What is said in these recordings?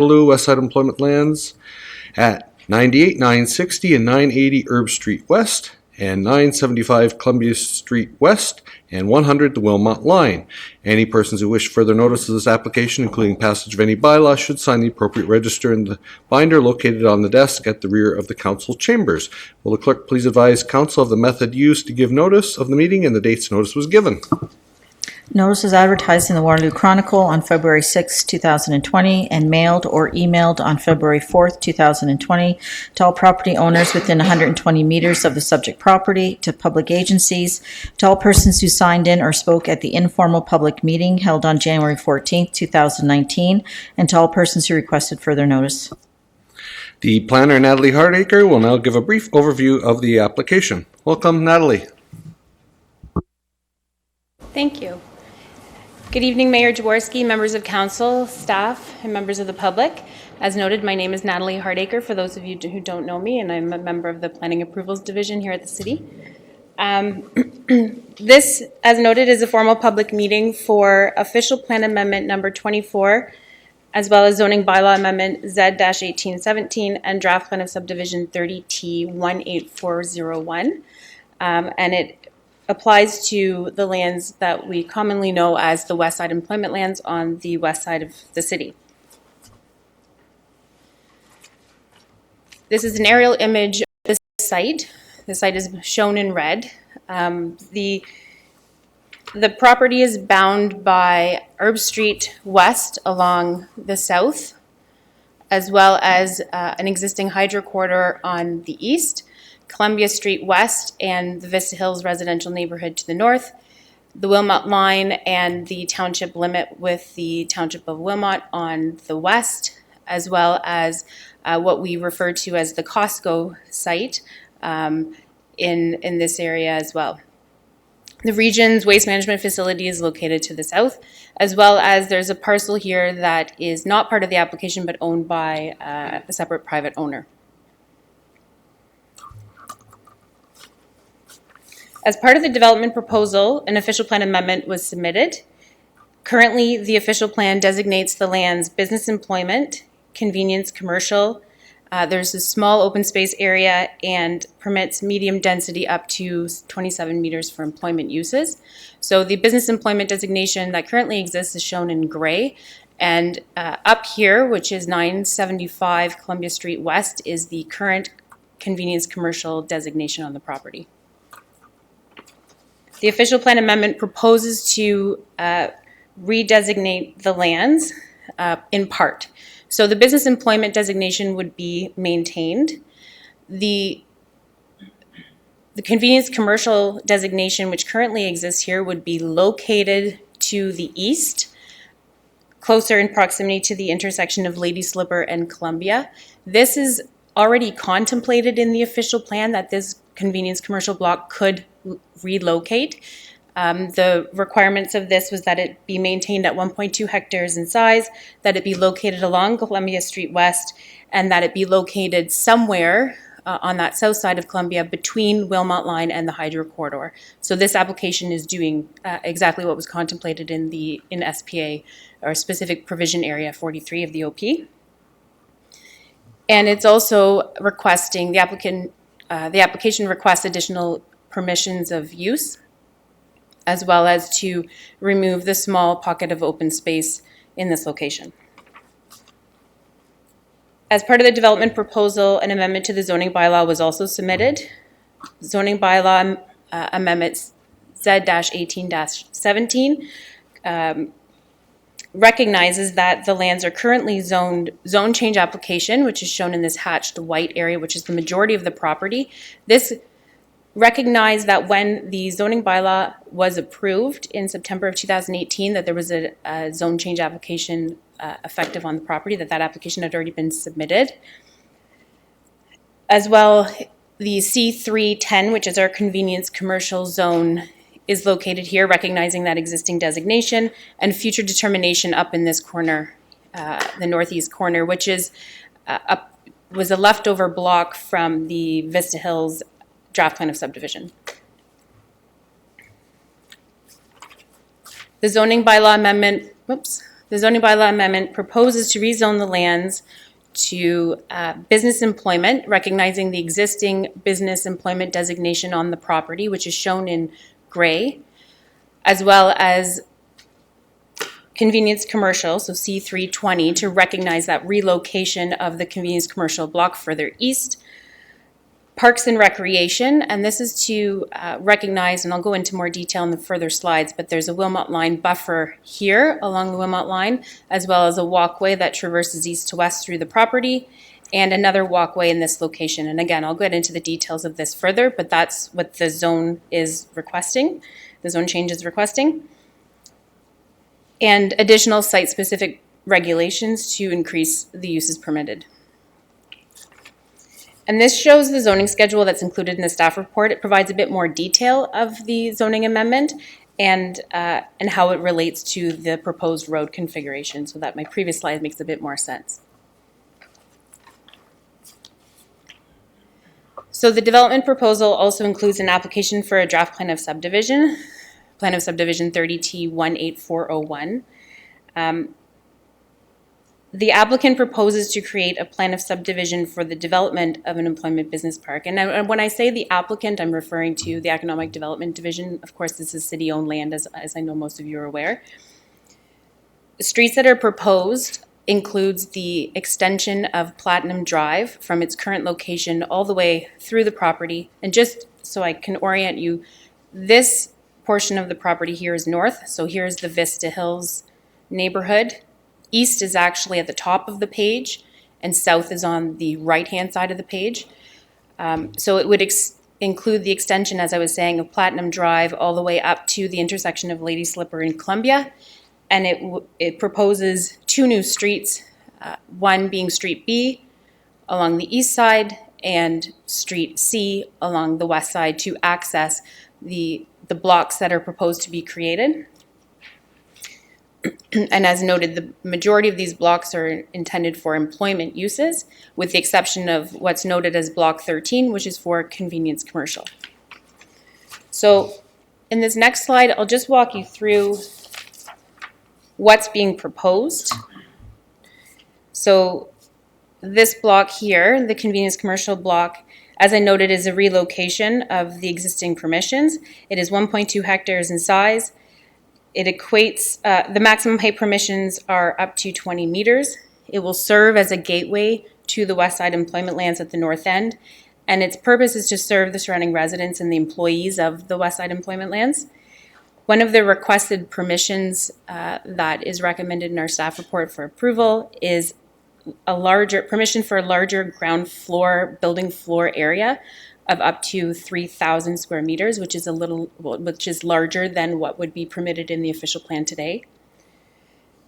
Waterloo Westside Employment Lands at 98, 960, and 980 Herb Street West, and 975 Columbia Street West, and 100 the Wilmot Line. Any persons who wish further notice of this application, including passage of any bylaw, should sign the appropriate register in the binder located on the desk at the rear of the council chambers. Will the clerk please advise council of the method used to give notice of the meeting and the dates notice was given? Notice was advertised in the Waterloo Chronicle on February 6, 2020, and mailed or emailed on February 4, 2020, to all property owners within 120 meters of the subject property, to public agencies, to all persons who signed in or spoke at the informal public meeting held on January 14, 2019, and to all persons who requested further notice. The planner, Natalie Hardacre, will now give a brief overview of the application. Welcome, Natalie. Thank you. Good evening, Mayor Jaworski, members of council, staff, and members of the public. As noted, my name is Natalie Hardacre, for those of you who don't know me, and I'm a member of the Planning Approvals Division here at the city. This, as noted, is a formal public meeting for official plan amendment number 24, as well as zoning bylaw amendment Z-1817 and draft plan of subdivision 30T18401. And it applies to the lands that we commonly know as the West Side Employment Lands on the west side of the city. This is an aerial image of the site. The site is shown in red. The property is bound by Herb Street West along the south, as well as an existing hydro corridor on the east, Columbia Street West and the Vista Hills residential neighborhood to the north, the Wilmot Line and the township limit with the township of Wilmot on the west, as well as what we refer to as the Costco site in this area as well. The region's waste management facility is located to the south, as well as there's a parcel here that is not part of the application but owned by a separate private owner. As part of the development proposal, an official plan amendment was submitted. Currently, the official plan designates the land's business employment, convenience commercial. There's a small open space area and permits medium density up to 27 meters for employment uses. So the business employment designation that currently exists is shown in gray. And up here, which is 975 Columbia Street West, is the current convenience commercial designation on the property. The official plan amendment proposes to redesignate the lands in part. So the business employment designation would be maintained. The convenience commercial designation, which currently exists here, would be located to the east, closer in proximity to the intersection of Lady Slipper and Columbia. This is already contemplated in the official plan that this convenience commercial block could relocate. The requirements of this was that it be maintained at 1.2 hectares in size, that it be located along Columbia Street West, and that it be located somewhere on that south side of Columbia between Wilmot Line and the hydro corridor. So this application is doing exactly what was contemplated in SPA, or specific provision area 43 of the OP. And it's also requesting, the application requests additional permissions of use, as well as to remove the small pocket of open space in this location. As part of the development proposal, an amendment to the zoning bylaw was also submitted. Zoning bylaw amendments Z-18-17 recognizes that the lands are currently zone change application, which is shown in this hatched white area, which is the majority of the property. This recognized that when the zoning bylaw was approved in September of 2018, that there was a zone change application effective on the property, that application had already been submitted. As well, the C310, which is our convenience commercial zone, is located here, recognizing that existing designation, and future determination up in this corner, the northeast corner, which is was a leftover block from the Vista Hills draft plan of subdivision. The zoning bylaw amendment, the zoning bylaw amendment proposes to rezone the lands to business employment, recognizing the existing business employment designation on the property, which is shown in gray, as well as convenience commercial, so C320, to recognize that relocation of the convenience commercial block further east. Parks and recreation, and this is to recognize, and I'll go into more detail in the further slides, but there's a Wilmot line buffer here along the Wilmot line, as well as a walkway that traverses east to west through the property, and another walkway in this location. And again, I'll get into the details of this further, but that's what the zone is requesting, the zone change is requesting. And additional site-specific regulations to increase the uses permitted. And this shows the zoning schedule that's included in the staff report. It provides a bit more detail of the zoning amendment and how it relates to the proposed road configuration, so that my previous slide makes a bit more sense. So the development proposal also includes an application for a draft plan of subdivision 30T18401. The applicant proposes to create a plan of subdivision for the development of an employment business park. And when I say the applicant, I'm referring to the Economic Development Division. Of course, this is city-owned land, as I know most of you are aware. The streets that are proposed includes the extension of Platinum Drive from its current location all the way through the property. And just so I can orient you, this portion of the property here is north. So here's the Vista Hills neighborhood. East is actually at the top of the page, and south is on the right-hand side of the page. So it would include the extension, as I was saying, of Platinum Drive all the way up to the intersection of Lady Slipper and Columbia. And it proposes two new streets, one being Street B along the east side and Street C along the west side to access the blocks that are proposed to be created. And as noted, the majority of these blocks are intended for employment uses, with the exception of what's noted as Block 13, which is for convenience commercial. So in this next slide, I'll just walk you through what's being proposed. So this block here, the convenience commercial block, as I noted, is a relocation of the existing permissions. It is 1.2 hectares in size. It equates, the maximum height permissions are up to 20 meters. It will serve as a gateway to the west side employment lands at the north end. And its purpose is to serve the surrounding residents and the employees of the west side employment lands. One of the requested permissions that is recommended in our staff report for approval is permission for a larger ground floor, building floor area of up to 3,000 square meters, which is larger than what would be permitted in the official plan today.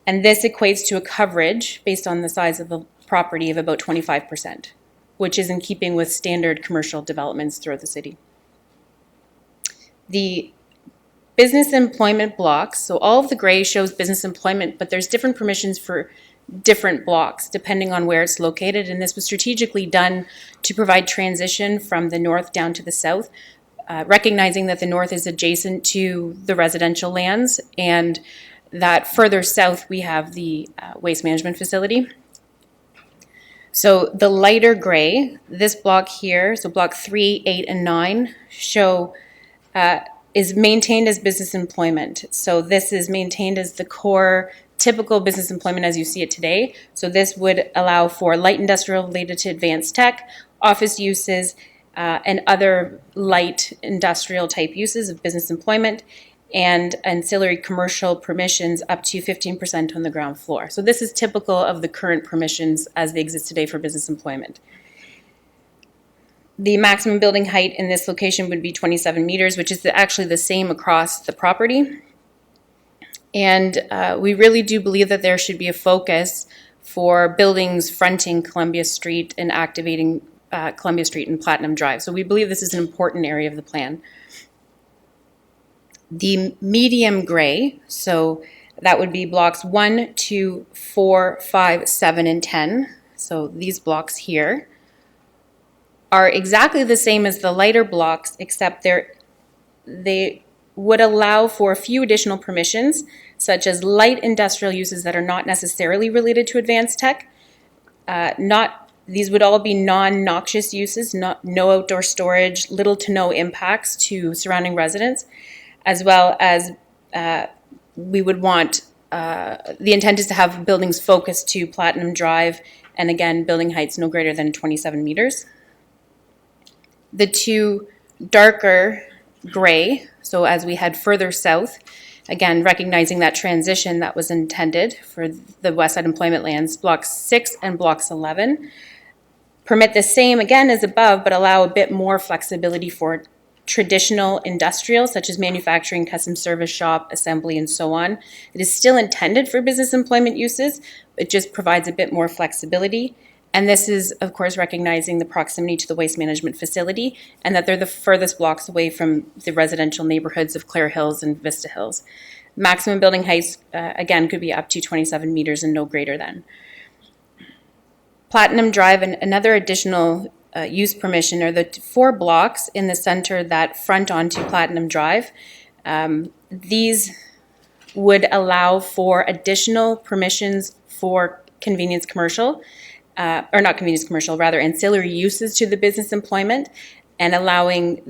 And this equates to a coverage based on the size of the property of about 25%, which is in keeping with standard commercial developments throughout the city. The business employment blocks, so all of the gray shows business employment, but there's different permissions for different blocks depending on where it's located, and this was strategically done to provide transition from the north down to the south, recognizing that the north is adjacent to the residential lands and that further south we have the waste management facility. So the lighter gray, this block here, so block 3, 8, and 9 show is maintained as business employment. So this is maintained as the core typical business employment as you see it today. So this would allow for light industrial related to advanced tech, office uses, and other light industrial type uses of business employment, and ancillary commercial permissions up to 15% on the ground floor. So this is typical of the current permissions as they exist today for business employment. The maximum building height in this location would be 27 meters, which is actually the same across the property. And we really do believe that there should be a focus for buildings fronting Columbia Street and activating Columbia Street and Platinum Drive. So we believe this is an important area of the plan. The medium gray, so that would be blocks 1, 2, 4, 5, 7, and 10. So these blocks here are exactly the same as the lighter blocks, except they would allow for a few additional permissions, such as light industrial uses that are not necessarily related to advanced tech. These would all be non-noxious uses, no outdoor storage, little to no impacts to surrounding residents, as well as we would want, the intent is to have buildings focused to Platinum Drive, and again, building heights no greater than 27 meters. The two darker gray, so as we head further south, again, recognizing that transition that was intended for the West Side Employment Lands, Blocks 6 and Blocks 11, permit the same, again, as above, but allow a bit more flexibility for traditional industrial, such as manufacturing, custom service shop, assembly, and so on. It is still intended for business employment uses, it just provides a bit more flexibility. And this is, of course, recognizing the proximity to the waste management facility and that they're the furthest blocks away from the residential neighborhoods of Clare Hills and Vista Hills. Maximum building heights, again, could be up to 27 meters and no greater than. Platinum Drive and another additional use permission are the 4 blocks in the center that front onto Platinum Drive. These would allow for additional permissions for convenience commercial, or not convenience commercial, rather ancillary uses to the business employment, and allowing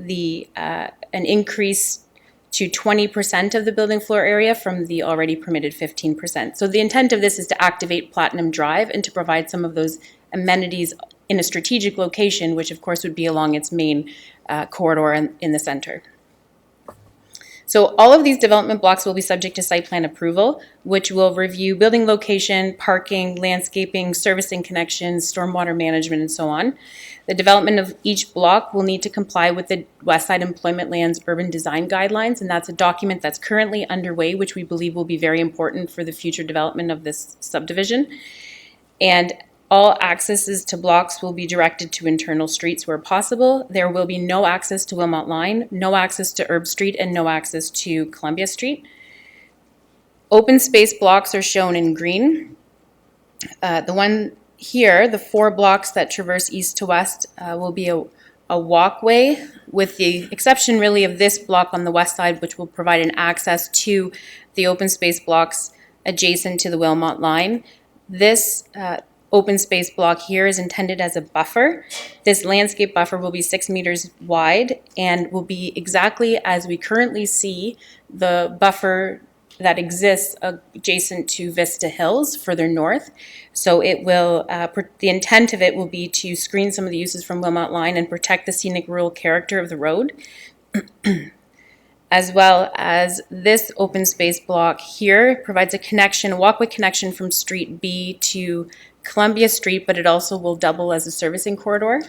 an increase to 20% of the building floor area from the already permitted 15%. So the intent of this is to activate Platinum Drive and to provide some of those amenities in a strategic location, which of course would be along its main corridor in the center. So all of these development blocks will be subject to site plan approval, which will review building location, parking, landscaping, servicing connections, stormwater management, and so on. The development of each block will need to comply with the West Side Employment Lands Urban Design Guidelines, and that's a document that's currently underway, which we believe will be very important for the future development of this subdivision. And all accesses to blocks will be directed to internal streets where possible. There will be no access to Wilmot Line, no access to Herb Street, and no access to Columbia Street. Open space blocks are shown in green. The one here, the 4 blocks that traverse east to west, will be a walkway, with the exception really of this block on the west side, which will provide an access to the open space blocks adjacent to the Wilmot Line. This open space block here is intended as a buffer. This landscape buffer will be 6 meters wide and will be exactly as we currently see the buffer that exists adjacent to Vista Hills further north. So it will, the intent of it will be to screen some of the uses from Wilmot Line and protect the scenic rural character of the road. As well as this open space block here provides a connection, a walkway connection from Street B to Columbia Street, but it also will double as a servicing corridor.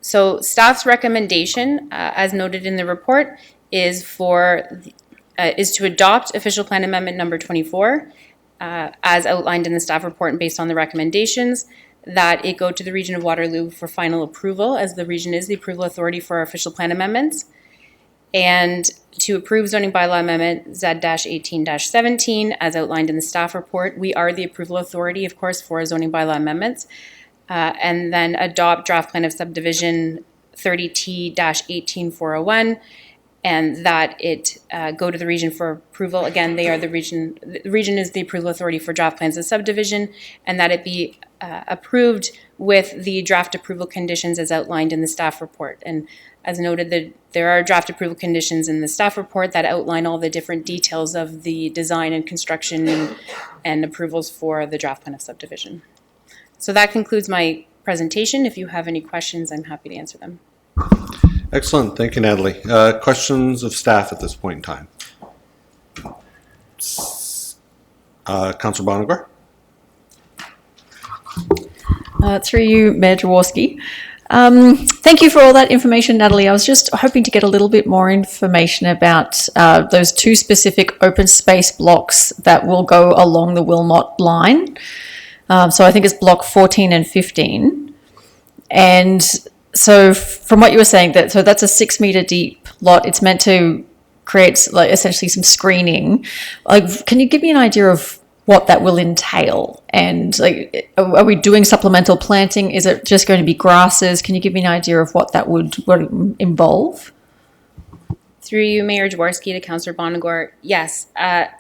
So staff's recommendation, as noted in the report, is to adopt official plan amendment number 24, as outlined in the staff report and based on the recommendations, that it go to the region of Waterloo for final approval, as the region is the approval authority for our official plan amendments, and to approve zoning bylaw amendment Z-18-17 as outlined in the staff report. We are the approval authority, of course, for zoning bylaw amendments, and then adopt draft plan of subdivision 30T-18401, and that it go to the region for approval. Again, they are the region is the approval authority for draft plans of subdivision, and that it be approved with the draft approval conditions as outlined in the staff report. And as noted, there are draft approval conditions in the staff report that outline all the different details of the design and construction and approvals for the draft plan of subdivision. So that concludes my presentation. If you have any questions, I'm happy to answer them. Excellent. Thank you, Natalie. Questions of staff at this point in time? Councillor Bonigar? Through you, Mayor Jaworski. Thank you for all that information, Natalie. I was just hoping to get a little bit more information about those 2 specific open space blocks that will go along the Wilmot line. So I think it's block 14 and 15. And so from what you were saying, so that's a 6 meter deep lot. It's meant to create essentially some screening. Can you give me an idea of what that will entail And like, are we doing supplemental planting? Is it just going to be grasses? Can you give me an idea of what that would involve? Through you, Mayor Jaworski, to Councillor Bonagor, yes.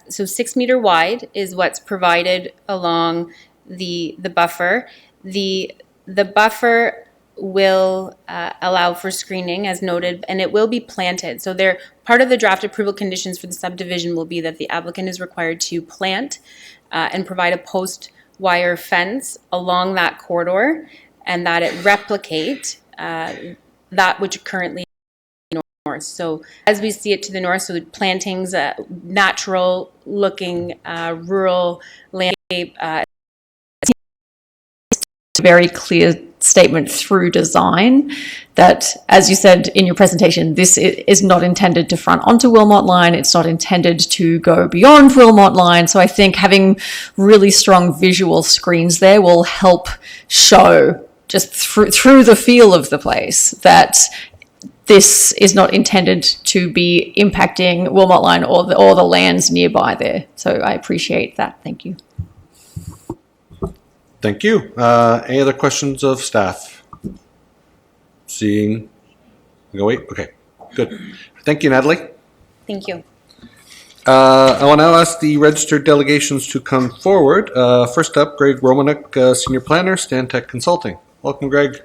So 6 meter wide is what's provided along the buffer. The buffer will allow for screening, as noted, and it will be planted. So part of the draft approval conditions for the subdivision will be that the applicant is required to plant and provide a post wire fence along that corridor, and that it replicate that which currently north. So as we see it to the north, so the plantings, natural looking rural landscape. Very clear statement through design that, as you said in your presentation, this is not intended to front onto Wilmot Line. It's not intended to go beyond Wilmot Line. So I think having really strong visual screens there will help show just through the feel of the place that this is not intended to be impacting Wilmot Line or the lands nearby there. So I appreciate that. Thank you. Thank you. Any other questions of staff? Seeing, go wait. Okay, good. Thank you, Natalie. Thank you. I will now ask the registered delegations to come forward. First up, Greg Romanek, Senior Planner, Stantec Consulting. Welcome, Greg.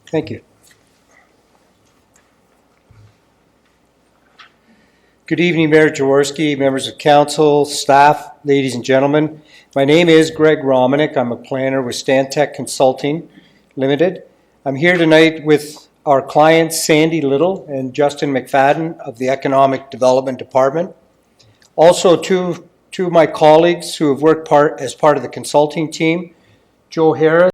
Thank you. Good evening, Mayor Jaworski, members of council, staff, ladies and gentlemen. My name is Greg Romanek. I'm a planner with Stantec Consulting Limited. I'm here tonight with our clients, Sandy Little and Justin McFadden of the Economic Development Department. Also, two of my colleagues who have worked as part of the consulting team, Joe Harris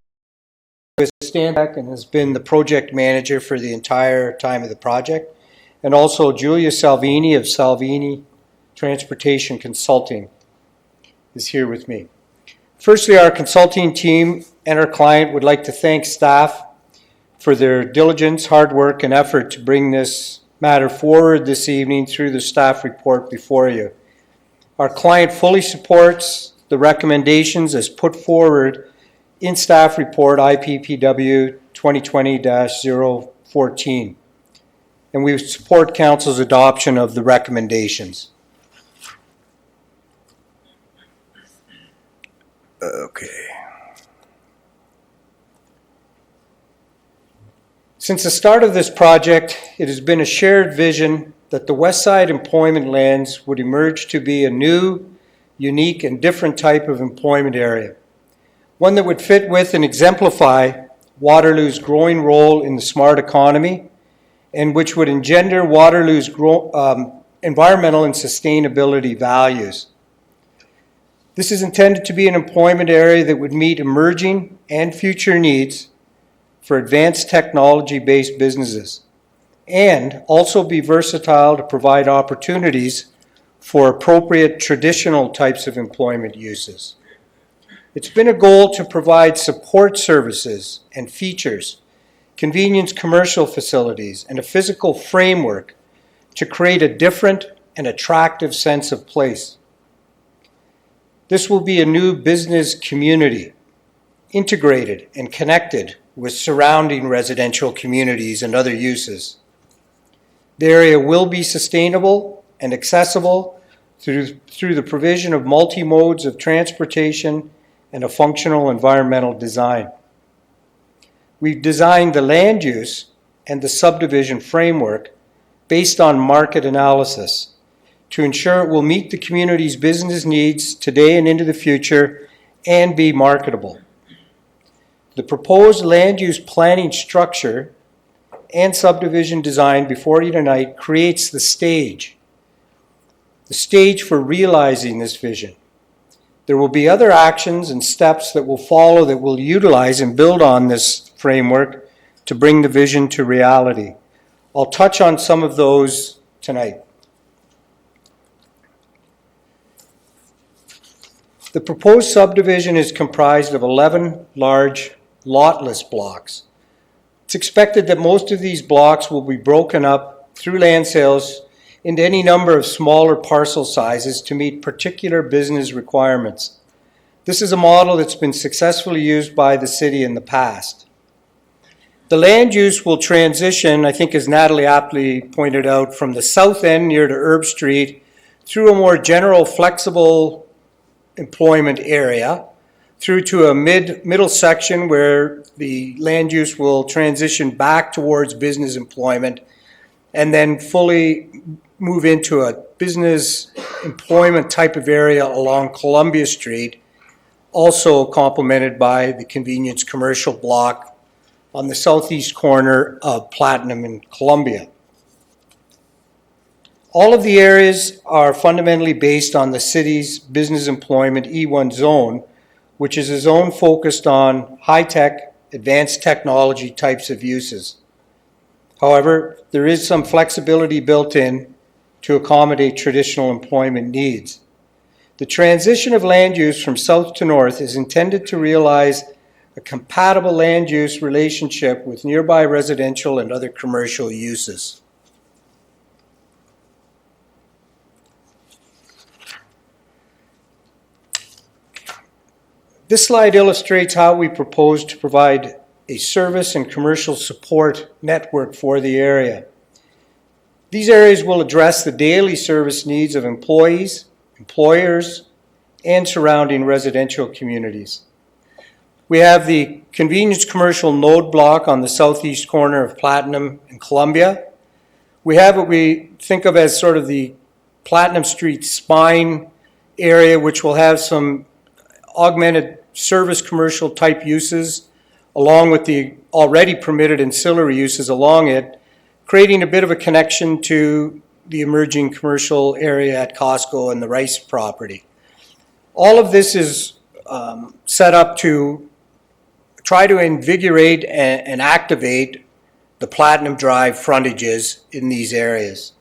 with Stantec and has been the project manager for the entire time of the project, and also Julia Salvini of Salvini Transportation Consulting is here with me. Firstly, our consulting team and our client would like to thank staff for their diligence, hard work, and effort to bring this matter forward this evening through the staff report before you. Our client fully supports the recommendations as put forward in staff report IPPW 2020-014, and we support council's adoption of the recommendations. Okay. Since the start of this project, it has been a shared vision that the West Side employment lands would emerge to be a new, unique, and different type of employment area. One that would fit with and exemplify Waterloo's growing role in the smart economy, and which would engender Waterloo's environmental and sustainability values. This is intended to be an employment area that would meet emerging and future needs for advanced technology-based businesses, and also be versatile to provide opportunities for appropriate traditional types of employment uses. It's been a goal to provide support services and features, convenience commercial facilities, and a physical framework to create a different and attractive sense of place. This will be a new business community, integrated and connected with surrounding residential communities and other uses. The area will be sustainable and accessible through the provision of multi-modes of transportation and a functional environmental design. We've designed the land use and the subdivision framework based on market analysis to ensure it will meet the community's business needs today and into the future and be marketable. The proposed land use planning structure and subdivision design before you tonight creates the stage for realizing this vision. There will be other actions and steps that will follow that will utilize and build on this framework to bring the vision to reality. I'll touch on some of those tonight. The proposed subdivision is comprised of 11 large lotless blocks. It's expected that most of these blocks will be broken up through land sales into any number of smaller parcel sizes to meet particular business requirements. This is a model that's been successfully used by the city in the past. The land use will transition, I think as Natalie aptly pointed out, from the south end near to Herb Street through a more general flexible employment area through to a middle section where the land use will transition back towards business employment and then fully move into a business employment type of area along Columbia Street, also complemented by the convenience commercial block on the southeast corner of Platinum and Columbia. All of the areas are fundamentally based on the city's business employment E1 zone, which is a zone focused on high-tech, advanced technology types of uses. However, there is some flexibility built in to accommodate traditional employment needs. The transition of land use from south to north is intended to realize a compatible land use relationship with nearby residential and other commercial uses. This slide illustrates how we propose to provide a service and commercial support network for the area. These areas will address the daily service needs of employees, employers, and surrounding residential communities. We have the convenience commercial node block on the southeast corner of Platinum and Columbia. We have what we think of as sort of the Platinum Street spine area, which will have some augmented service commercial type uses along with the already permitted ancillary uses along it, creating a bit of a connection to the emerging commercial area at Costco and the Rice property. All of this is set up to try to invigorate and activate the Platinum Drive frontages in these areas.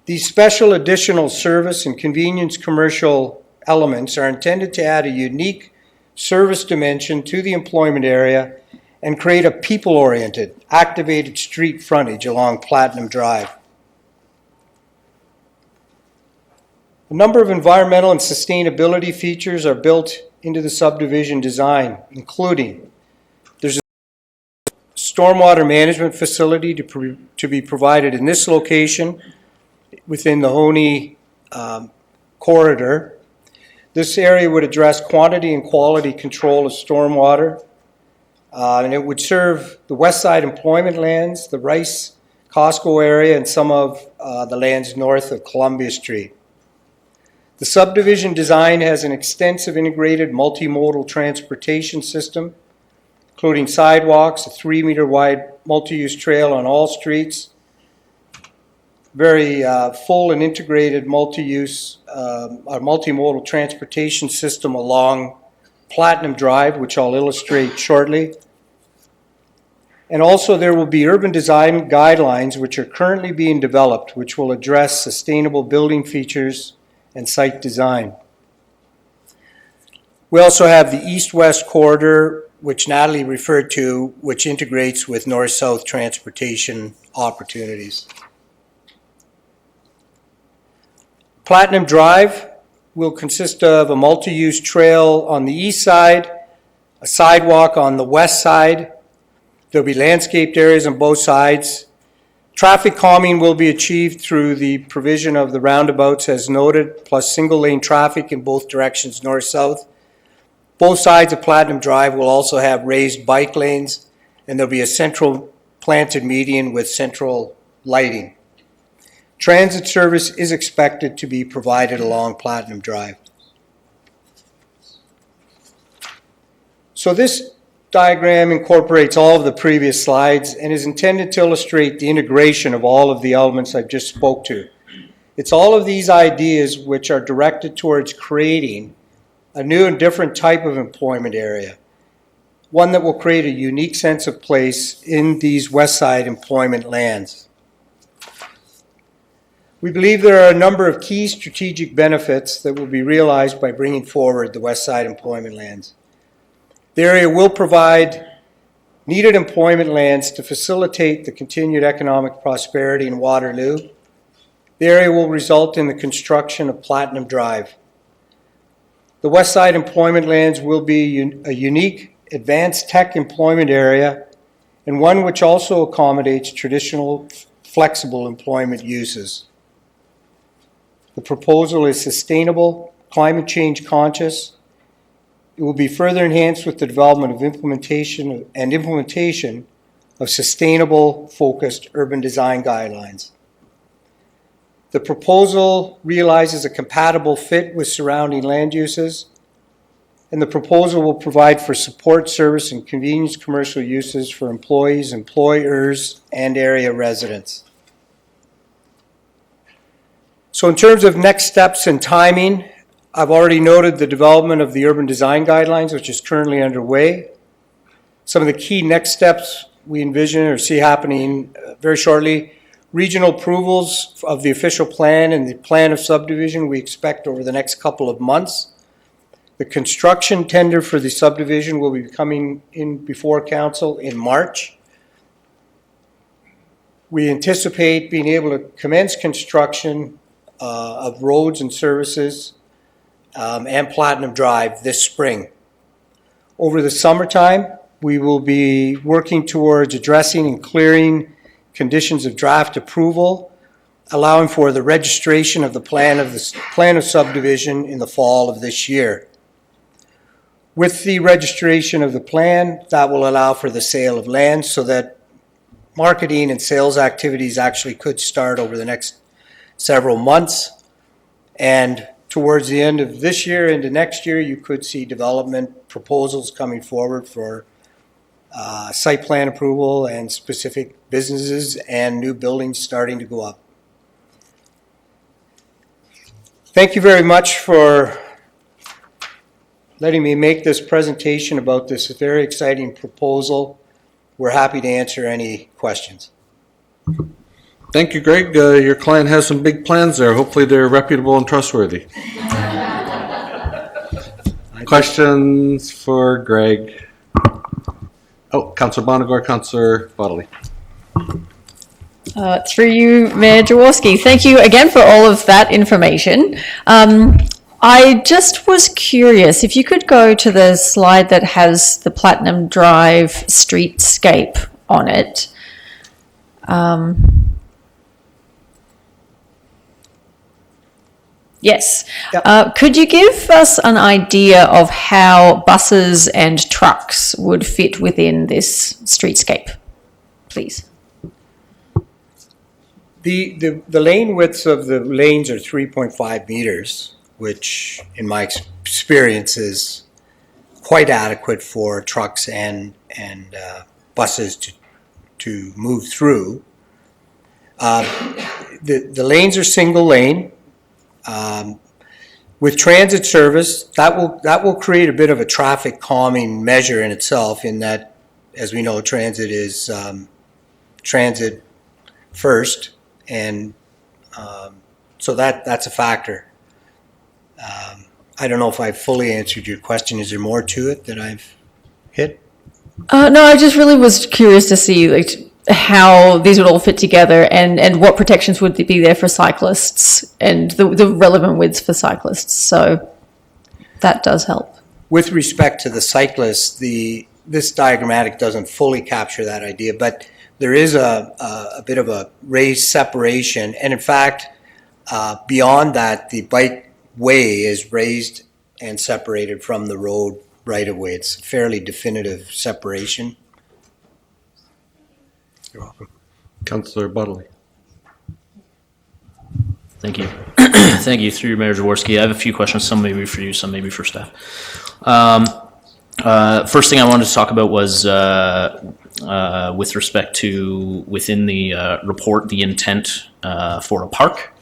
These special additional service and convenience commercial elements are intended to add a unique service dimension to the employment area and create a people-oriented, activated street frontage along Platinum Drive. A number of environmental and sustainability features are built into the subdivision design, including there's a stormwater management facility to be provided in this location within the Honey corridor. This area would address quantity and quality control of stormwater, and it would serve the west side employment lands, the Rice Costco area, and some of the lands north of Columbia Street. The subdivision design has an extensive integrated multimodal transportation system, including sidewalks, a 3-meter wide multi-use trail on all streets, very full and integrated multi-use, multimodal transportation system along Platinum Drive, which I'll illustrate shortly. And also there will be urban design guidelines which are currently being developed, which will address sustainable building features and site design. We also have the east-west corridor, which Natalie referred to, which integrates with north-south transportation opportunities. Platinum Drive will consist of a multi-use trail on the east side, a sidewalk on the west side. There'll be landscaped areas on both sides. Traffic calming will be achieved through the provision of the roundabouts as noted, plus single-lane traffic in both directions, north-south. Both sides of Platinum Drive will also have raised bike lanes, and there'll be a central planted median with central lighting. Transit service is expected to be provided along Platinum Drive. So this diagram incorporates all of the previous slides and is intended to illustrate the integration of all of the elements I've just spoke to. It's all of these ideas which are directed towards creating a new and different type of employment area, one that will create a unique sense of place in these West Side employment lands. We believe there are a number of key strategic benefits that will be realized by bringing forward the West Side employment lands. The area will provide needed employment lands to facilitate the continued economic prosperity in Waterloo. The area will result in the construction of Platinum Drive. The West Side Employment Lands will be a unique advanced tech employment area and one which also accommodates traditional flexible employment uses. The proposal is sustainable, climate change conscious. It will be further enhanced with the development of implementation of sustainable focused urban design guidelines. The proposal realizes a compatible fit with surrounding land uses, and the proposal will provide for support, service, and convenience commercial uses for employees, employers, and area residents. So in terms of next steps and timing, I've already noted the development of the urban design guidelines, which is currently underway. Some of the key next steps we envision or see happening very shortly: regional approvals of the official plan and the plan of subdivision we expect over the next couple of months. The construction tender for the subdivision will be coming in before council in March. We anticipate being able to commence construction of roads and services and Platinum Drive this spring. Over the summertime, we will be working towards addressing and clearing conditions of draft approval, allowing for the registration of the plan of subdivision in the fall of this year. With the registration of the plan, that will allow for the sale of land so that marketing and sales activities actually could start over the next several months. And towards the end of this year into next year, you could see development proposals coming forward for site plan approval and specific businesses and new buildings starting to go up. Thank you very much for letting me make this presentation about this very exciting proposal. We're happy to answer any questions. Thank you, Greg. Your client has some big plans there. Hopefully they're reputable and trustworthy. Questions for Greg? Oh, Councillor Bonagor, Councillor Bodley. Through you, Mayor Jaworski. Thank you again for all of that information. I just was curious if you could go to the slide that has the Platinum Drive streetscape on it. Yes. Yep. Could you give us an idea of how buses and trucks would fit within this streetscape, please? The lane widths of the lanes are 3.5 meters, which in my experience is quite adequate for trucks and buses to move through. The lanes are single lane. With transit service, that will create a bit of a traffic calming measure in itself, in that, as we know, transit is transit first, and so that's a factor. I don't know if I fully answered your question. Is there more to it that I've hit? No, I just really was curious to see how these would all fit together and what protections would be there for cyclists and the relevant widths for cyclists. So that does help. With respect to the cyclists, this diagrammatic doesn't fully capture that idea, but there is a bit of a raised separation. And in fact, beyond that, the bike way is raised and separated from the road right of way. It's a fairly definitive separation. You're welcome. Councillor Bodley. Thank you. Thank you. Through Mayor Jaworski, I have a few questions, some maybe for you, some maybe for staff. First thing I wanted to talk about was with respect to within the report, the intent for a park.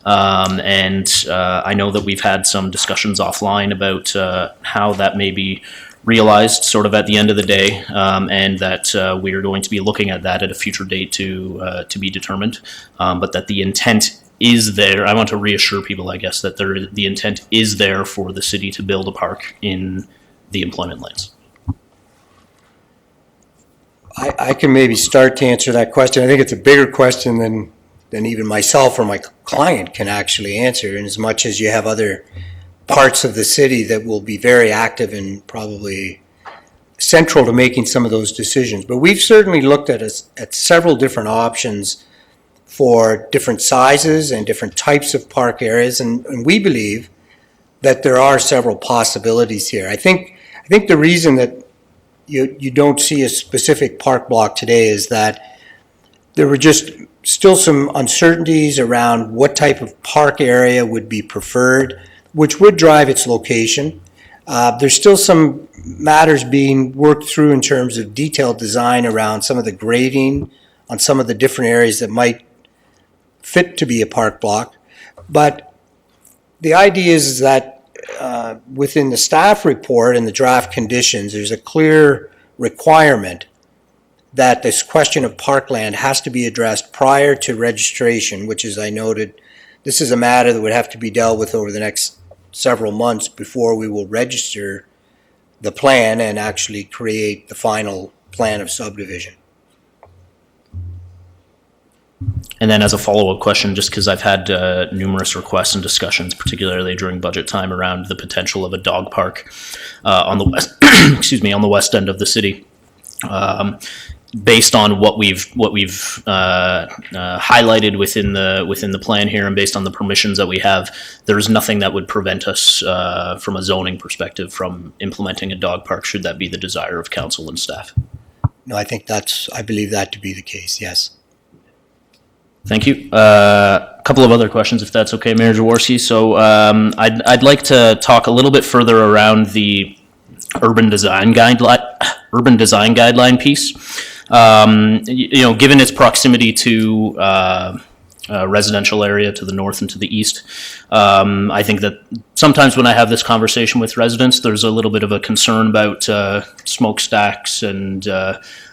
And I know that we've had some discussions offline about how that may be realized sort of at the end of the day, and that we are going to be looking at that at a future date to be determined, but that the intent is there. I want to reassure people, I guess, that the intent is there for the city to build a park in the employment lanes. I can maybe start to answer that question. I think it's a bigger question than even myself or my client can actually answer, in as much as you have other parts of the city that will be very active and probably central to making some of those decisions. But we've certainly looked at several different options for different sizes and different types of park areas, and we believe that there are several possibilities here. I think the reason that you don't see a specific park block today is that there were just still some uncertainties around what type of park area would be preferred, which would drive its location. There's still some matters being worked through in terms of detailed design around some of the grading on some of the different areas that might fit to be a park block. But the idea is that within the staff report and the draft conditions, there's a clear requirement that this question of parkland has to be addressed prior to registration, which, as I noted, this is a matter that would have to be dealt with over the next several months before we will register the plan and actually create the final plan of subdivision. And then as a follow-up question, just because I've had numerous requests and discussions, particularly during budget time, around the potential of a dog park on the west, on the west end of the city. Based on what we've highlighted within the plan here, and based on the permissions that we have, there is nothing that would prevent us from a zoning perspective from implementing a dog park, should that be the desire of council and staff. No, I believe that to be the case, yes. Thank you. A couple of other questions, if that's okay, Mayor Jaworski. So I'd like to talk a little bit further around the urban design guideline piece. Given its proximity to residential area to the north and to the east, I think that sometimes when I have this conversation with residents, there's a little bit of a concern about smokestacks and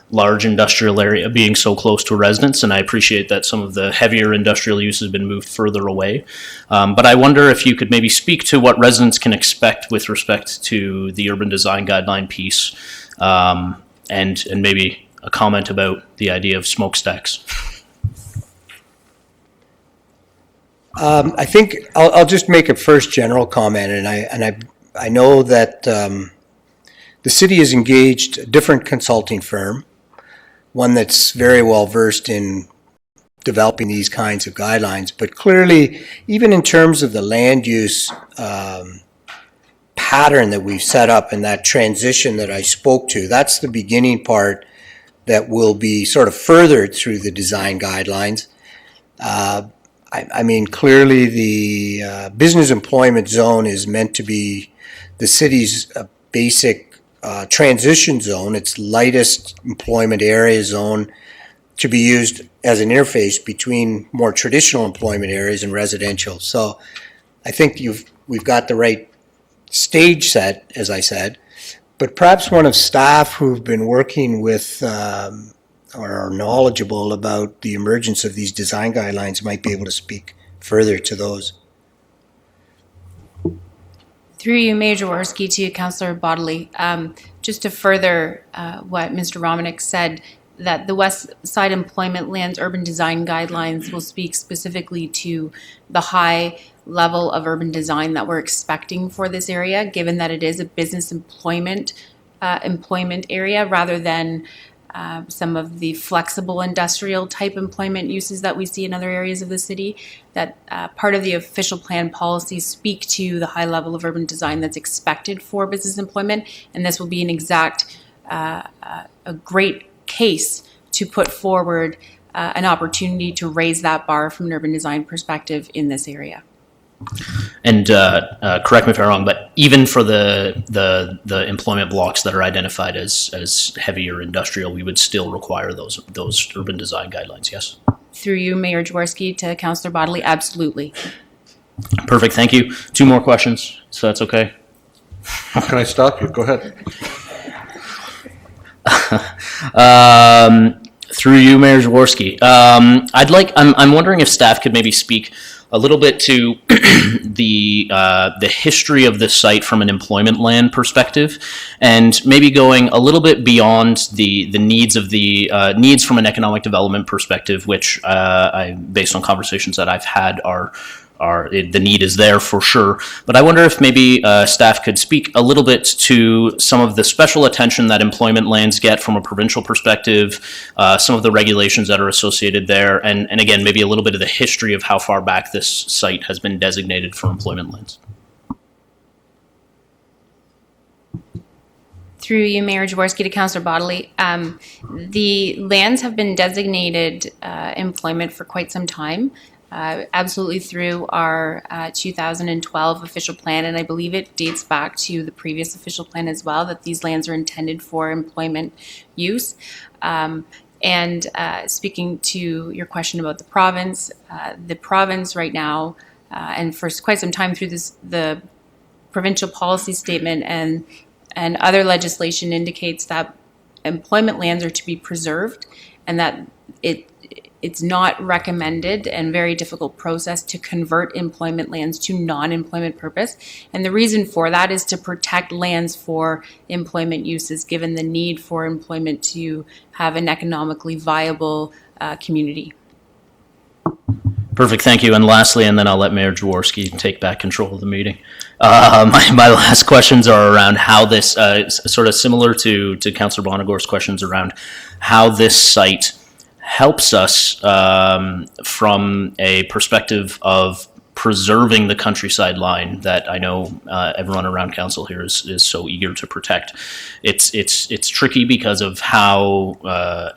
large industrial area being so close to residents, and I appreciate that some of the heavier industrial use has been moved further away. But I wonder if you could maybe speak to what residents can expect with respect to the urban design guideline piece, and maybe a comment about the idea of smokestacks. I think I'll just make a first general comment, and I know that the city has engaged a different consulting firm, one that's very well versed in developing these kinds of guidelines. But clearly, even in terms of the land use pattern that we've set up and that transition that I spoke to, that's the beginning part that will be sort of furthered through the design guidelines. I mean, clearly the business employment zone is meant to be the city's basic transition zone, its lightest employment area zone, to be used as an interface between more traditional employment areas and residential. So I think we've got the right stage set, as I said, but perhaps one of staff who've been working with or are knowledgeable about the emergence of these design guidelines might be able to speak further to those. Through you, Mayor Jaworski, to Councillor Bodley, just to further what Mr. Romanek said, that the West Side Employment Lands Urban Design Guidelines will speak specifically to the high level of urban design that we're expecting for this area, given that it is a business employment area rather than some of the flexible industrial type employment uses that we see in other areas of the city. That part of the official plan policies speak to the high level of urban design that's expected for business employment, and this will be an exact, a great case to put forward an opportunity to raise that bar from an urban design perspective in this area. And correct me if I'm wrong, but even for the employment blocks that are identified as heavier industrial, we would still require those urban design guidelines, yes? Through you, Mayor Jaworski, to Councillor Bodley, absolutely. Perfect, thank you. 2 more questions, so that's okay. How can I stop you? Go ahead. Through you, Mayor Jaworski. I'm wondering if staff could maybe speak a little bit to the history of this site from an employment land perspective, and maybe going a little bit beyond the needs of the needs from an economic development perspective, which based on conversations that I've had, are the need is there for sure. But I wonder if maybe staff could speak a little bit to some of the special attention that employment lands get from a provincial perspective, some of the regulations that are associated there, and again, maybe a little bit of the history of how far back this site has been designated for employment lands. Through you, Mayor Jaworski, to Councillor Bodley. The lands have been designated employment for quite some time, absolutely through our 2012 official plan, and I believe it dates back to the previous official plan as well, that these lands are intended for employment use. And speaking to your question about the province right now, and for quite some time through the provincial policy statement and other legislation indicates that employment lands are to be preserved, and that it's not recommended and very difficult process to convert employment lands to non-employment purpose. And the reason for that is to protect lands for employment uses, given the need for employment to have an economically viable community. Perfect, thank you. And lastly, and then I'll let Mayor Jaworski take back control of the meeting. My last questions are around how this, sort of similar to Councillor Bonagor's questions around how this site helps us from a perspective of preserving the countryside line that I know everyone around council here is so eager to protect. It's tricky because of how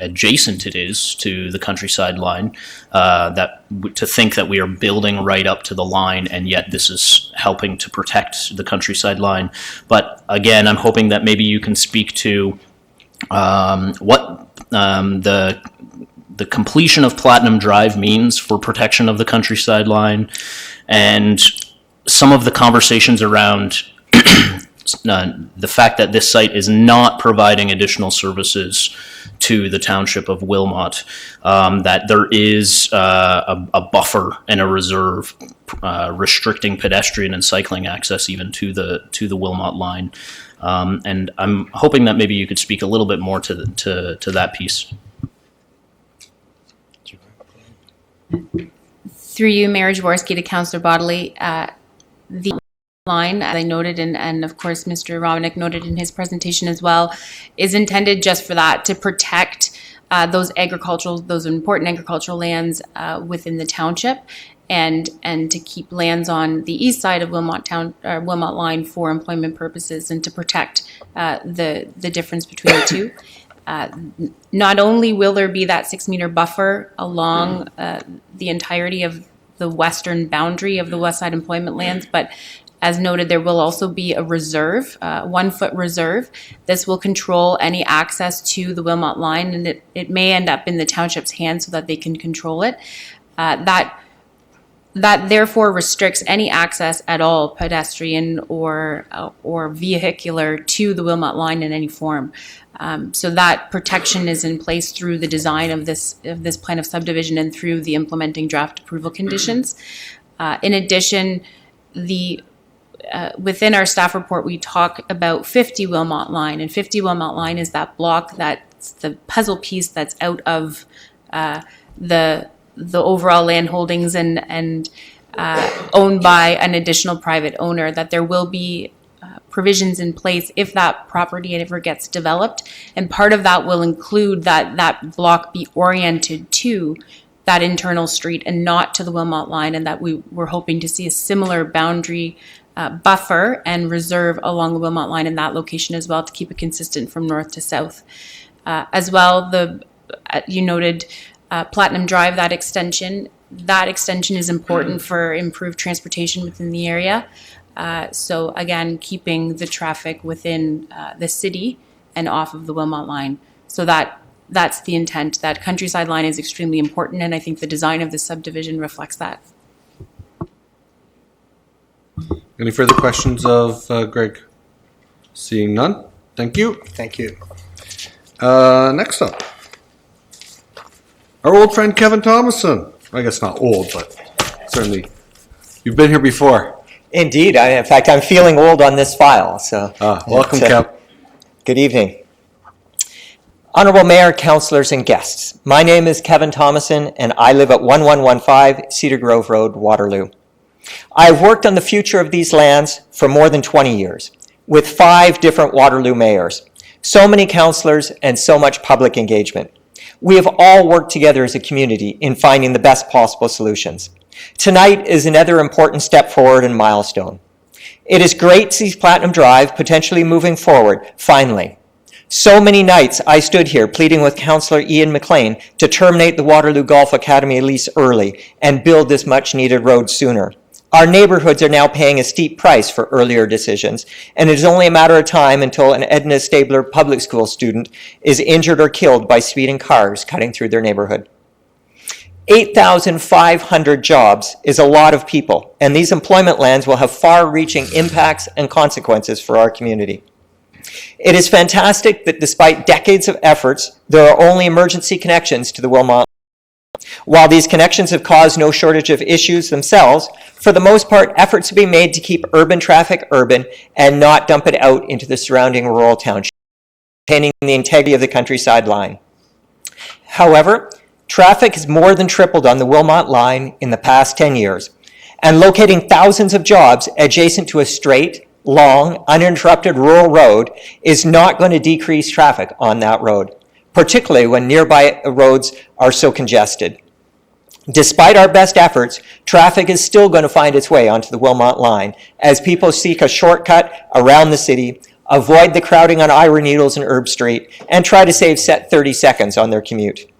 adjacent it is to the countryside line, to think that we are building right up to the line, and yet this is helping to protect the countryside line. But again, I'm hoping that maybe you can speak to what the completion of Platinum Drive means for protection of the countryside line, and some of the conversations around the fact that this site is not providing additional services to the township of Wilmot, that there is a buffer and a reserve restricting pedestrian and cycling access even to the Wilmot line. And I'm hoping that maybe you could speak a little bit more to that piece. Through you, Mayor Jaworski, to Councillor Bodley, the line, as I noted, and of course Mr. Romanek noted in his presentation as well, is intended just for that, to protect those important agricultural lands within the township, and to keep lands on the east side of Wilmot line for employment purposes, and to protect the difference between the two. Not only will there be that 6-meter buffer along the entirety of the western boundary of the west side employment lands, but as noted, there will also be a reserve, 1-foot reserve. This will control any access to the Wilmot line, and it may end up in the township's hands so that they can control it. That therefore restricts any access at all, pedestrian or vehicular, to the Wilmot line in any form. So that protection is in place through the design of this plan of subdivision and through the implementing draft approval conditions. In addition, within our staff report, we talk about 50 Wilmot line, and 50 Wilmot line is that block, that's the puzzle piece that's out of the overall land holdings and owned by an additional private owner, that there will be provisions in place if that property ever gets developed. And part of that will include that block be oriented to that internal street and not to the Wilmot line, and that we're hoping to see a similar boundary buffer and reserve along the Wilmot line in that location as well, to keep it consistent from north to south. As well, you noted Platinum Drive, that extension is important for improved transportation within the area. So again, keeping the traffic within the city and off of the Wilmot line. So that's the intent. That countryside line is extremely important, and I think the design of the subdivision reflects that. Any further questions of Greg? Seeing none, thank you. Thank you. Next up, our old friend Kevin Thomason. I guess not old, but certainly you've been here before. Indeed. In fact, I'm feeling old on this file. So, welcome, Kev. Good evening. Honorable Mayor, councillors, and guests. My name is Kevin Thomason, and I live at 1115 Cedar Grove Road, Waterloo. I've worked on the future of these lands for more than 20 years, with 5 different Waterloo mayors, so many councillors, and so much public engagement. We have all worked together as a community in finding the best possible solutions. Tonight is another important step forward and milestone. It is great to see Platinum Drive potentially moving forward, finally. So many nights I stood here pleading with Councillor Ian McLean to terminate the Waterloo Golf Academy lease early and build this much-needed road sooner. Our neighborhoods are now paying a steep price for earlier decisions, and it is only a matter of time until an Edna Stabler public school student is injured or killed by speeding cars cutting through their neighborhood. 8,500 jobs is a lot of people, and these employment lands will have far-reaching impacts and consequences for our community. It is fantastic that despite decades of efforts, there are only emergency connections to the Wilmot. While these connections have caused no shortage of issues themselves, for the most part, efforts have been made to keep urban traffic urban and not dump it out into the surrounding rural townships, maintaining the integrity of the countryside line. However, traffic has more than tripled on the Wilmot line in the past 10 years, and locating thousands of jobs adjacent to a straight, long, uninterrupted rural road is not going to decrease traffic on that road, particularly when nearby roads are so congested. Despite our best efforts, traffic is still going to find its way onto the Wilmot line as people seek a shortcut around the city, avoid the crowding on Ira Needles and Herb Street, and try to save 30 seconds on their commute.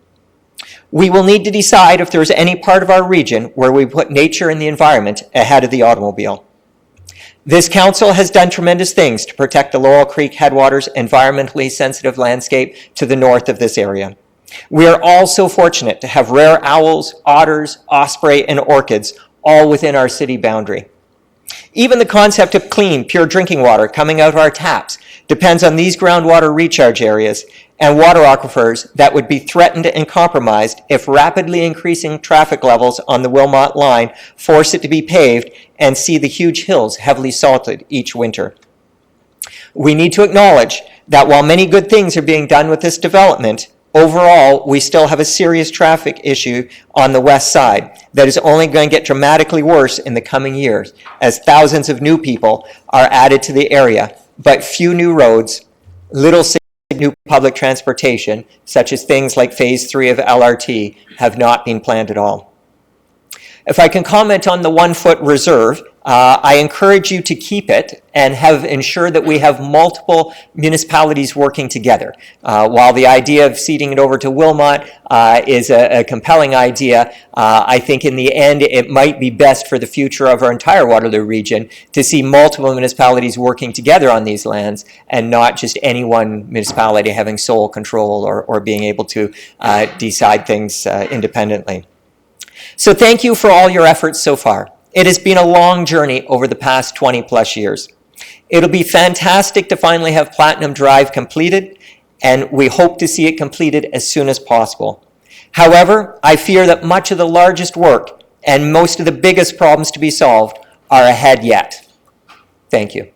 We will need to decide if there's any part of our region where we put nature and the environment ahead of the automobile. This council has done tremendous things to protect the Laurel Creek Headwaters environmentally sensitive landscape to the north of this area. We are also fortunate to have rare owls, otters, osprey, and orchids all within our city boundary. Even the concept of clean, pure drinking water coming out of our taps depends on these groundwater recharge areas and water aquifers that would be threatened and compromised if rapidly increasing traffic levels on the Wilmot line force it to be paved and see the huge hills heavily salted each winter. We need to acknowledge that while many good things are being done with this development, overall, we still have a serious traffic issue on the west side that is only going to get dramatically worse in the coming years as thousands of new people are added to the area, but few new roads, little new public transportation, such as things like Phase 3 of LRT, have not been planned at all. If I can comment on the 1-foot reserve, I encourage you to keep it and have ensure that we have multiple municipalities working together. While the idea of ceding it over to Wilmot is a compelling idea, I think in the end it might be best for the future of our entire Waterloo region to see multiple municipalities working together on these lands and not just any one municipality having sole control or being able to decide things independently. So thank you for all your efforts so far. It has been a long journey over the past 20 plus years. It'll be fantastic to finally have Platinum Drive completed, and we hope to see it completed as soon as possible. However, I fear that much of the largest work and most of the biggest problems to be solved are ahead yet. Thank you.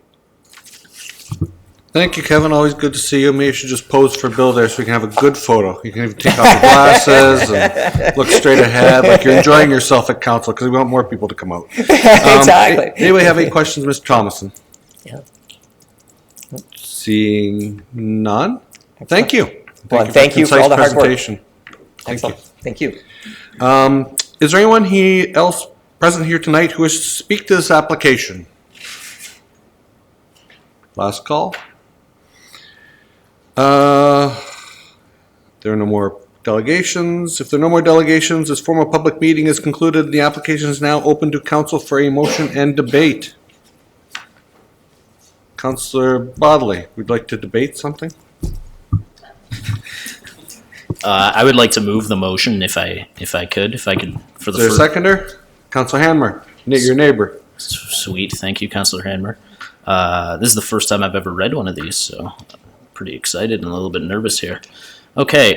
Thank you, Kevin. Always good to see you. Maybe you should just pose for Bill there so we can have a good photo. You can even take off your glasses and look straight ahead like you're enjoying yourself at council because we want more people to come out. Exactly. Anybody have any questions, Mr. Thomason? Yeah. Seeing none? Thank you. Thank you for all the hard work. Thank Excellent. you. Thank you. Is there anyone else present here tonight who wishes to speak to this application? Last call. There are no more delegations. If there are no more delegations, this formal public meeting is concluded. The application is now open to council for a motion and debate. Councillor Bodley, would you like to debate something? I would like to move the motion if I could for the Is there a seconder? Councillor Hanmer, your neighbor. Sweet, thank you, Councillor Hanmer. This is the first time I've ever read one of these, so I'm pretty excited and a little bit nervous here. Okay,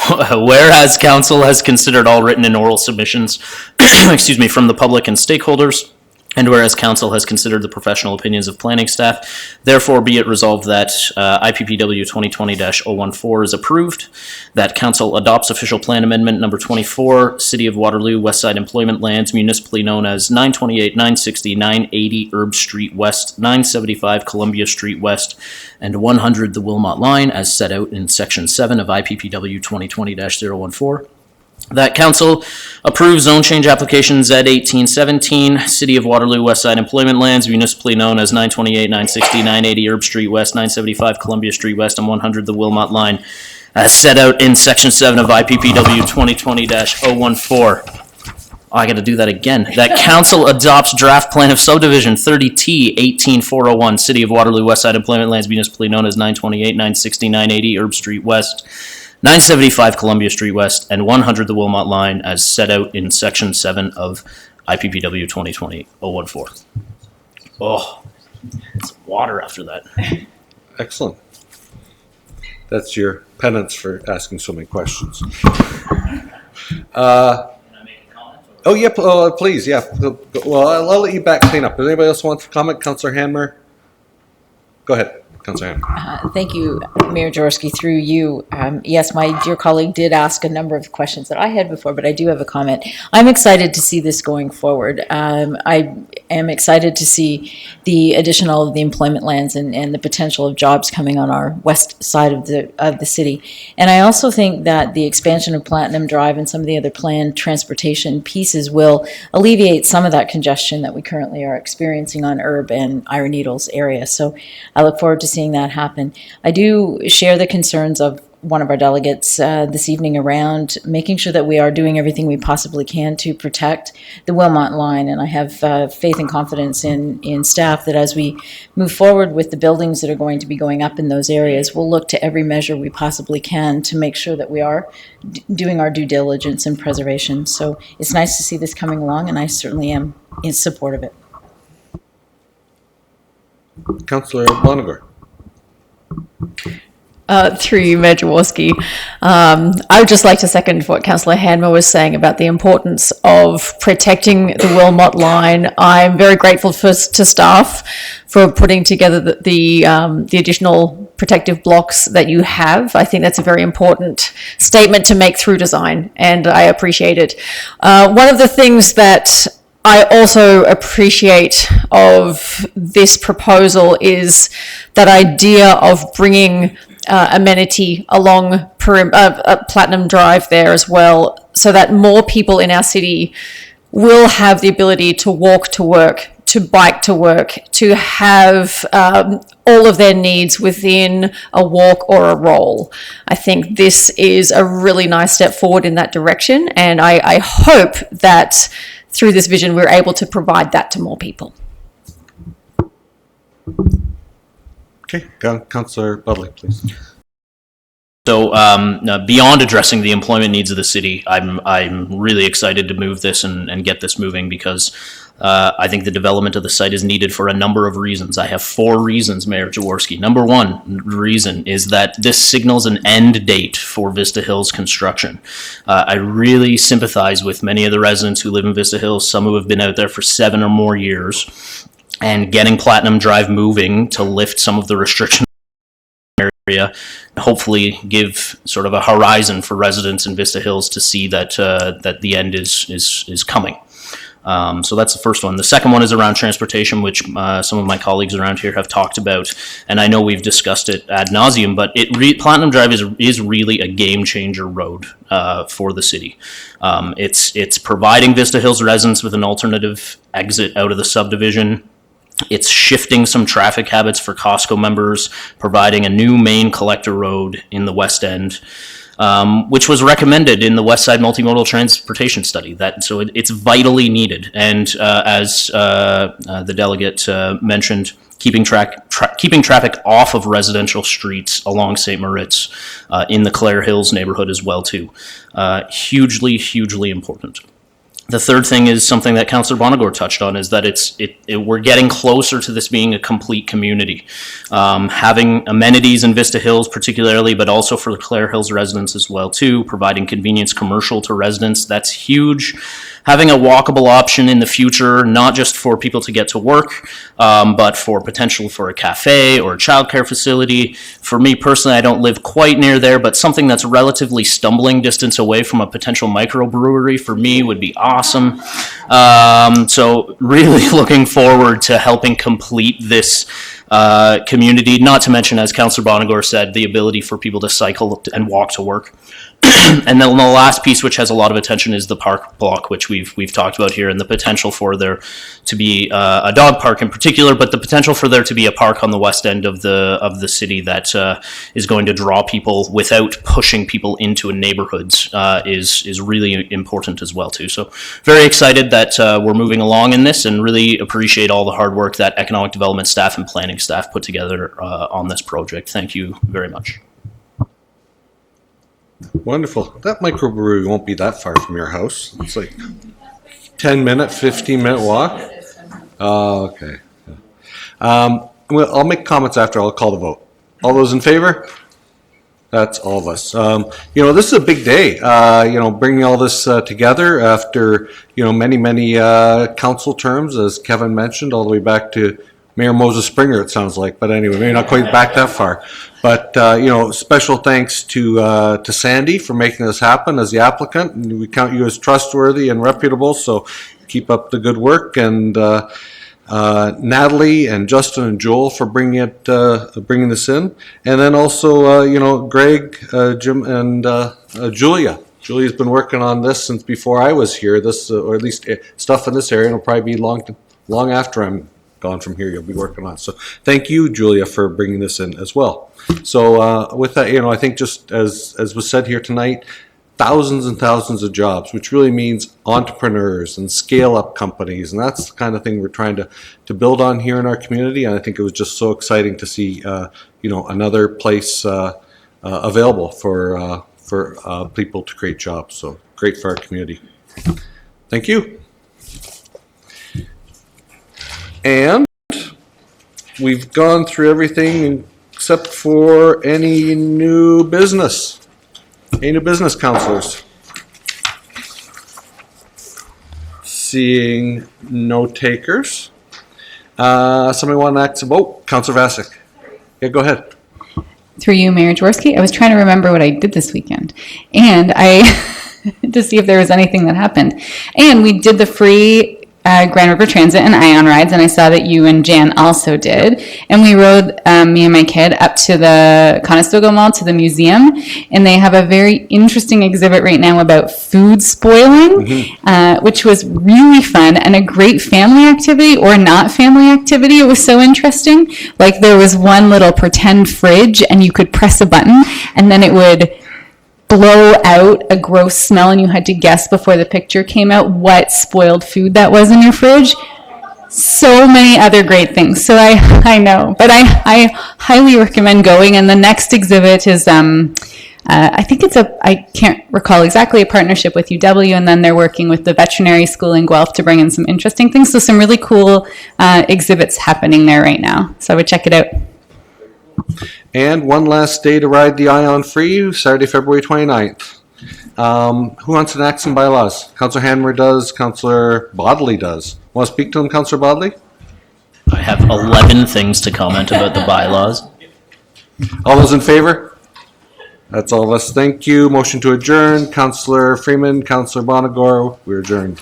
whereas council has considered all written and oral submissions, excuse me, from the public and stakeholders, And whereas council has considered the professional opinions of planning staff, therefore be it resolved that IPPW 2020-014 is approved, that council adopts official plan amendment number 24, City of Waterloo, Westside Employment Lands, municipally known as 928, 960, 980 Herb Street West, 975 Columbia Street West, and 100 the Wilmot Line, as set out in Section 7 of IPPW 2020-014. That council approves zone change application Z1817, City of Waterloo, Westside Employment Lands, municipally known as 928, 960, 980 Herb Street West, 975 Columbia Street West, and 100 the Wilmot Line, as set out in Section 7 of IPPW 2020-014. I got to do that again. That council adopts draft plan of subdivision 30T 18401, City of Waterloo, Westside Employment Lands, municipally known as 928, 960, 980 Herb Street West, 975 Columbia Street West, and 100 the Wilmot Line, as set out in Section 7 of IPPW 2020-014. Oh, it's water after that. Excellent. That's your penance for asking so many questions. Oh, yeah, please, yeah. Well, I'll let you back clean up. Does anybody else want to comment? Councillor Hanmer? Go ahead, Councillor Hanmer. Thank you, Mayor Jaworski, through you. Yes, my dear colleague did ask a number of questions that I had before, but I do have a comment. I'm excited to see this going forward. I am excited to see the additional of the employment lands and the potential of jobs coming on our west side of the city. And I also think that the expansion of Platinum Drive and some of the other planned transportation pieces will alleviate some of that congestion that we currently are experiencing on Herb and Iron Needles area. So I look forward to seeing that happen. I do share the concerns of one of our delegates this evening around making sure that we are doing everything we possibly can to protect the Wilmot Line. And I have faith and confidence in staff that as we move forward with the buildings that are going to be going up in those areas, we'll look to every measure we possibly can to make sure that we are doing our due diligence and preservation. So it's nice to see this coming along, and I certainly am in support of it. Councillor Bonnegar. Through you, Mayor Jaworski. I would just like to second what Councillor Hanmer was saying about the importance of protecting the Wilmot Line. I'm very grateful to staff for putting together the additional protective blocks that you have. I think that's a very important statement to make through design, and I appreciate it. One of the things that I also appreciate of this proposal is that idea of bringing amenity along Platinum Drive there as well, so that more people in our city will have the ability to walk to work, to bike to work, to have all of their needs within a walk or a roll. I think this is a really nice step forward in that direction, and I hope that through this vision we're able to provide that to more people. Okay, Councillor Budley, please. So beyond addressing the employment needs of the city, I'm really excited to move this and get this moving, because I think the development of the site is needed for a number of reasons. I have 4 reasons, Mayor Jaworski. Number 1 reason is that this signals an end date for Vista Hills construction. I really sympathize with many of the residents who live in Vista Hills, some who have been out there for 7 or more years, and getting Platinum Drive moving to lift some of the restrictions area, hopefully give sort of a horizon for residents in Vista Hills to see that that the end is coming. So that's the first one. The second one is around transportation, which some of my colleagues around here have talked about, and I know we've discussed it ad nauseum, but Platinum Drive is really a game changer road for the city. It's providing Vista Hills residents with an alternative exit out of the subdivision. It's shifting some traffic habits for Costco members, providing a new main collector road in the West End, which was recommended in the West Side Multimodal Transportation Study. So it's vitally needed. And as the delegate mentioned, keeping traffic off of residential streets along St. Moritz in the Clare Hills neighborhood as well too. Hugely, hugely important. The third thing is something that Councillor Bonnegar touched on, is that we're getting closer to this being a complete community. Having amenities in Vista Hills particularly, but also for the Clare Hills residents as well too, providing convenience commercial to residents, that's huge. having a walkable option in the future, not just for people to get to work, but for potential for a cafe or a childcare facility. For me personally, I don't live quite near there, but something that's relatively stumbling distance away from a potential microbrewery for me would be awesome. So really looking forward to helping complete this community, not to mention, as Councillor Bonagor said, the ability for people to cycle and walk to work. And then the last piece, which has a lot of attention, is the park block, which we've talked about here, and the potential for there to be a dog park in particular, but the potential for there to be a park on the west end of the city that is going to draw people without pushing people into neighborhoods is really important as well too. So very excited that we're moving along in this, and really appreciate all the hard work that economic development staff and planning staff put together on this project. Thank you very much. Wonderful. That microbrewery won't be that far from your house. It's like 10-minute, 15-minute walk. Oh, okay. Well, I'll make comments after. I'll call the vote. All those in favor? That's all of us. This is a big day, bringing all this together after, many council terms, as Kevin mentioned, all the way back to Mayor Moses Springer, it sounds like. But anyway, maybe not quite back that far. But, special thanks to Sandy for making this happen as the applicant. And we count you as trustworthy and reputable, so keep up the good work. And Natalie and Justin and Joel for bringing this in. And then also, Greg, Jim, and Julia. Julia's been working on this since before I was here, or at least stuff in this area, and it'll probably be long after I'm gone from here, you'll be working on. So thank you, Julia, for bringing this in as well. So with that, I think just as was said here tonight, thousands and thousands of jobs, which really means entrepreneurs and scale-up companies, and that's the kind of thing we're trying to build on here in our community. And I think it was just so exciting to see, another place available for people to create jobs. So great for our community. Thank you. And we've gone through everything except for any new business. Any new business, councillors? Seeing no takers. Somebody want to ask a vote? Councillor Vasic. Yeah, go ahead. Through you, Mayor Jaworski, I was trying to remember what I did this weekend, and to see if there was anything that happened. And we did the free Grand River Transit and Ion rides, and I saw that you and Jan also did. And we rode, me and my kid, up to the Conestoga Mall, to the museum, and they have a very interesting exhibit right now about food spoiling, which was really fun and a great family activity, or not family activity. It was so interesting. Like, there was one little pretend fridge, and you could press a button, and then it would blow out a gross smell, and you had to guess before the picture came out what spoiled food that was in your fridge. So many other great things. So I know, but I highly recommend going. And the next exhibit is I think I can't recall exactly, a partnership with UW, and then they're working with the veterinary school in Guelph to bring in some interesting things. So some really cool exhibits happening there right now. So I would check it out. And one last day to ride the Ion Free, Saturday, February 29th. Who wants to enact some bylaws? Councillor Hanmer does, Councillor Bodley does. Want to speak to him, Councillor Bodley? I have 11 things to comment about the bylaws. All those in favor? That's all of us. Thank you. Motion to adjourn. Councillor Freeman, Councillor Bonagor, we're adjourned.